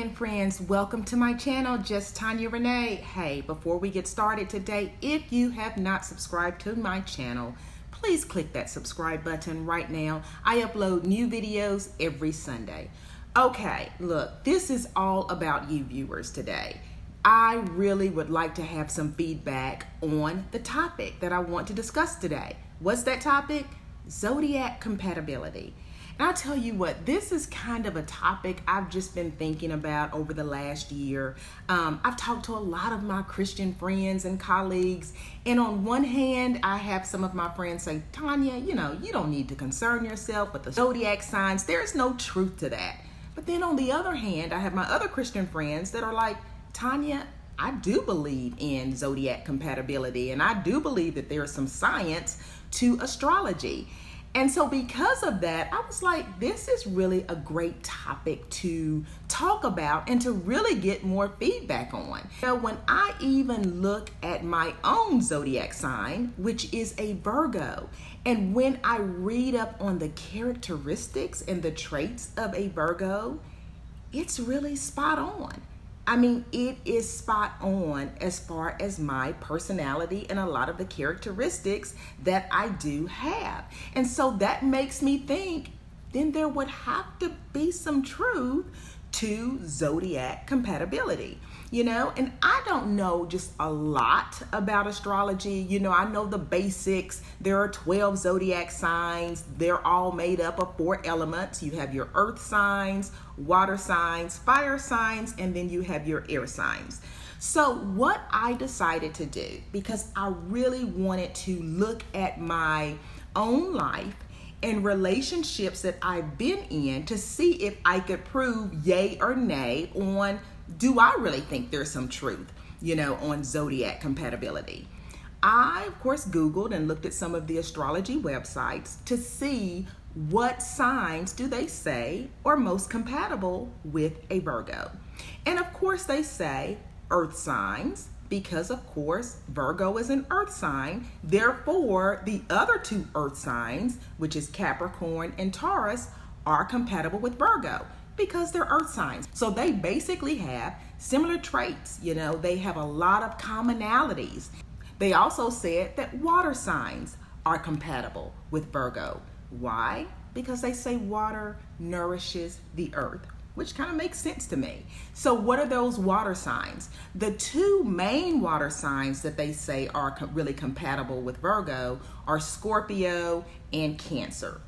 and friends, welcome to my channel, Just Tanya Renee. Hey, before we get started today, if you have not subscribed to my channel, please click that subscribe button right now. I upload new videos every Sunday. Okay, look, this is all about you viewers today. I really would like to have some feedback on the topic that I want to discuss today. What's that topic? Zodiac compatibility. And I'll tell you what, this is kind of a topic I've just been thinking about over the last year. I've talked to a lot of my Christian friends and colleagues, and on one hand, I have some of my friends say, Tanya, you don't need to concern yourself with the zodiac signs. There's no truth to that. But then on the other hand, I have my other Christian friends that are like, Tanya, I do believe in zodiac compatibility, and I do believe that there's some science to astrology. And so because of that, I was like, this is really a great topic to talk about and to really get more feedback on. When I even look at my own zodiac sign, which is a Virgo, and when I read up on the characteristics and the traits of a Virgo, it's really spot on. I mean, it is spot on as far as my personality and a lot of the characteristics that I do have. And so that makes me think, then there would have to be some truth to zodiac compatibility, and I don't know just a lot about astrology. I know the basics. There are 12 zodiac signs. They're all made up of 4 elements. You have your earth signs, water signs, fire signs, and then you have your air signs. So what I decided to do, because I really wanted to look at my own life and relationships that I've been in to see if I could prove yay or nay on, do I really think there's some truth, on zodiac compatibility. I, of course, Googled and looked at some of the astrology websites to see what signs do they say are most compatible with a Virgo. And of course they say earth signs, because of course Virgo is an earth sign. Therefore, the other 2 earth signs, which is Capricorn and Taurus, are compatible with Virgo because they're earth signs. So they basically have similar traits. They have a lot of commonalities. They also said that water signs are compatible with Virgo. Why? Because they say water nourishes the earth, which kind of makes sense to me. So what are those water signs? The 2 main water signs that they say are really compatible with Virgo are Scorpio and Cancer.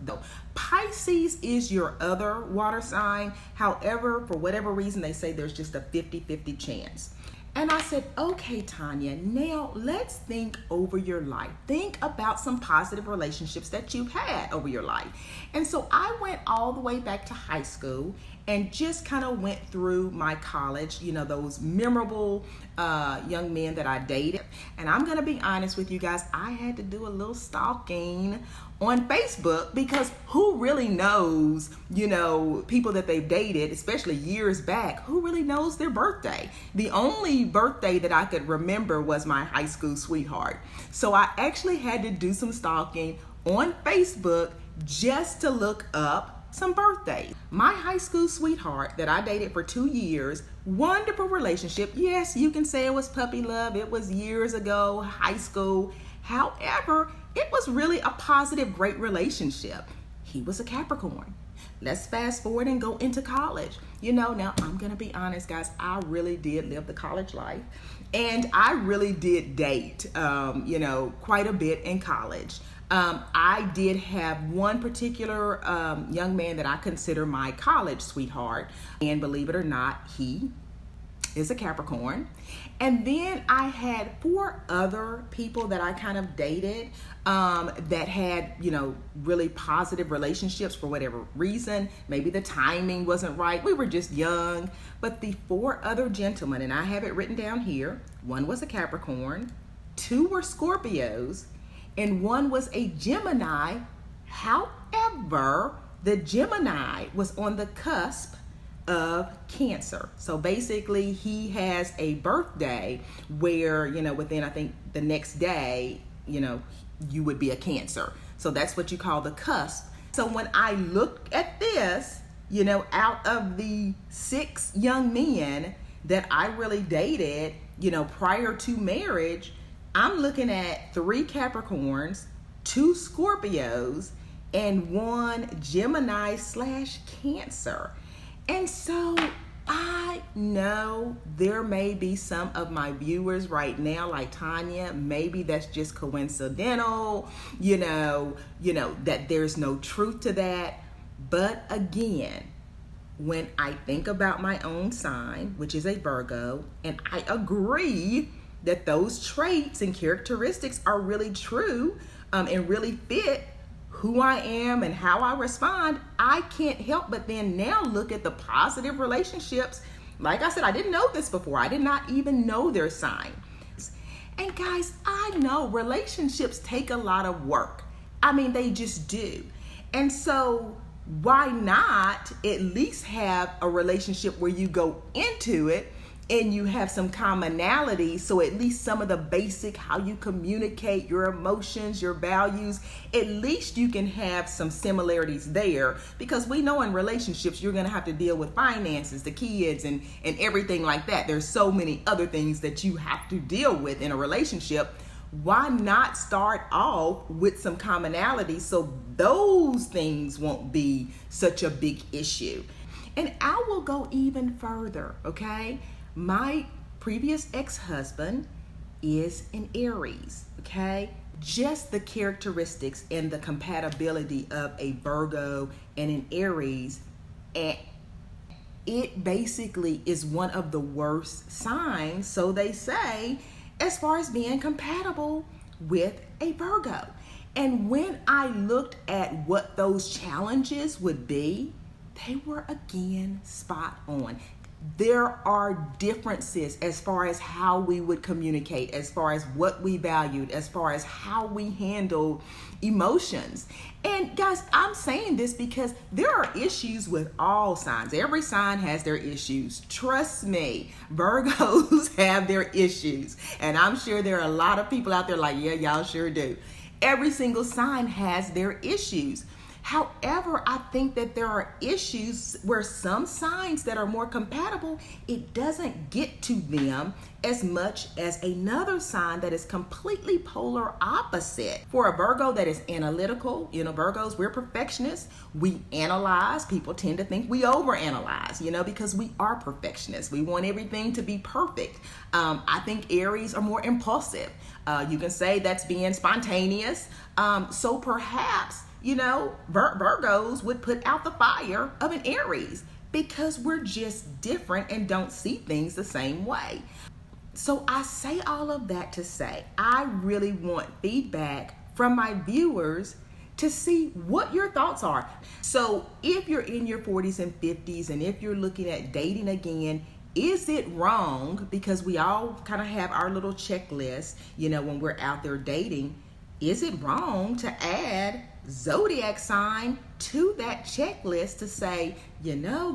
Pisces is your other water sign. However, for whatever reason, they say there's just a 50-50 chance. And I said, okay, Tanya, now let's think over your life. Think about some positive relationships that you've had over your life. And so I went all the way back to high school and just kind of went through my college, those memorable young men that I dated. And I'm going to be honest with you guys, I had to do a little stalking on Facebook, because who really knows, people that they've dated, especially years back, who really knows their birthday? The only birthday that I could remember was my high school sweetheart. So I actually had to do some stalking on Facebook just to look up some birthdays. My high school sweetheart that I dated for 2 years, wonderful relationship. Yes, you can say it was puppy love. It was years ago, high school. However, it was really a positive, great relationship. He was a Capricorn. Let's fast forward and go into college. Now I'm going to be honest, guys, I really did live the college life. And I really did date, quite a bit in college. I did have one particular young man that I consider my college sweetheart. And believe it or not, he is a Capricorn. And then I had 4 other people that I kind of dated that had, really positive relationships for whatever reason. Maybe the timing wasn't right. We were just young. But the 4 other gentlemen, and I have it written down here, 1 was a Capricorn, 2 were Scorpios, and 1 was a Gemini. However, the Gemini was on the cusp of Cancer. So basically he has a birthday where, within I think the next day, you would be a Cancer. So that's what you call the cusp. So when I looked at this, out of the 6 young men that I really dated, prior to marriage, I'm looking at 3 Capricorns, 2 Scorpios, and 1 Gemini/Cancer. And so I know there may be some of my viewers right now, like Tanya, maybe that's just coincidental, that there's no truth to that. But again, when I think about my own sign, which is a Virgo, and I agree that those traits and characteristics are really true and really fit who I am and how I respond, I can't help but then now look at the positive relationships. Like I said, I didn't know this before. I did not even know their sign. And guys, I know relationships take a lot of work. I mean, they just do. And so why not at least have a relationship where you go into it and you have some commonality, so at least some of the basic, how you communicate your emotions, your values, at least you can have some similarities there, because we know in relationships you're gonna have to deal with finances, the kids, and everything like that. There's so many other things that you have to deal with in a relationship. Why not start off with some commonality so those things won't be such a big issue? And I will go even further, okay? My previous ex-husband is an Aries, okay? Just the characteristics and the compatibility of a Virgo and an Aries, and it basically is one of the worst signs, so they say, as far as being compatible with a Virgo. And when I looked at what those challenges would be, they were again spot on. There are differences as far as how we would communicate, as far as what we valued, as far as how we handle emotions. And guys, I'm saying this because there are issues with all signs. Every sign has their issues. Trust me, Virgos have their issues. And I'm sure there are a lot of people out there like, yeah, y'all sure do. Every single sign has their issues. However, I think that there are issues where some signs that are more compatible, it doesn't get to them as much as another sign that is completely polar opposite. For a Virgo that is analytical, Virgos, we're perfectionists. We analyze. People tend to think we overanalyze, because we are perfectionists. We want everything to be perfect. I think Aries are more impulsive. You can say that's being spontaneous. So perhaps, Virgos would put out the fire of an Aries because we're just different and don't see things the same way. So I say all of that to say, I really want feedback from my viewers to see what your thoughts are. So if you're in your 40s and 50s, and if you're looking at dating again, is it wrong? Because we all kind of have our little checklist, when we're out there dating. Is it wrong to add zodiac sign to that checklist to say,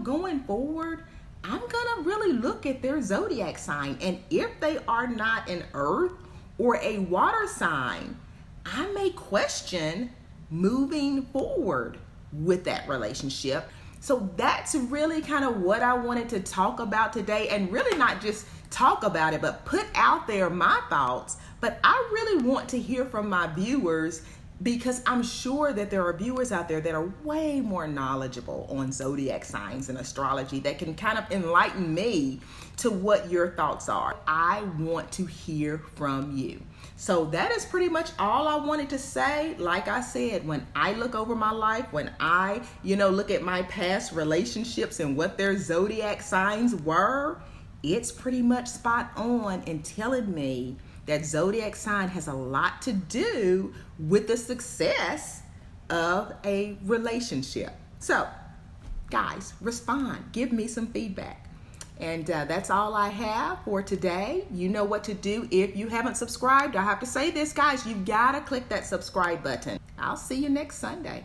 going forward, I'm gonna really look at their zodiac sign, and if they are not an earth or a water sign, I may question moving forward with that relationship. So that's really kind of what I wanted to talk about today, and really not just talk about it, but put out there my thoughts. But I really want to hear from my viewers, because I'm sure that there are viewers out there that are way more knowledgeable on zodiac signs and astrology that can kind of enlighten me to what your thoughts are. I want to hear from you. So that is pretty much all I wanted to say. Like I said, when I look over my life, when I, look at my past relationships and what their zodiac signs were, it's pretty much spot on in telling me that zodiac sign has a lot to do with the success of a relationship. So, guys, respond. Give me some feedback. And that's all I have for today. You know what to do. If you haven't subscribed, I have to say this, guys, you've got to click that subscribe button. I'll see you next Sunday.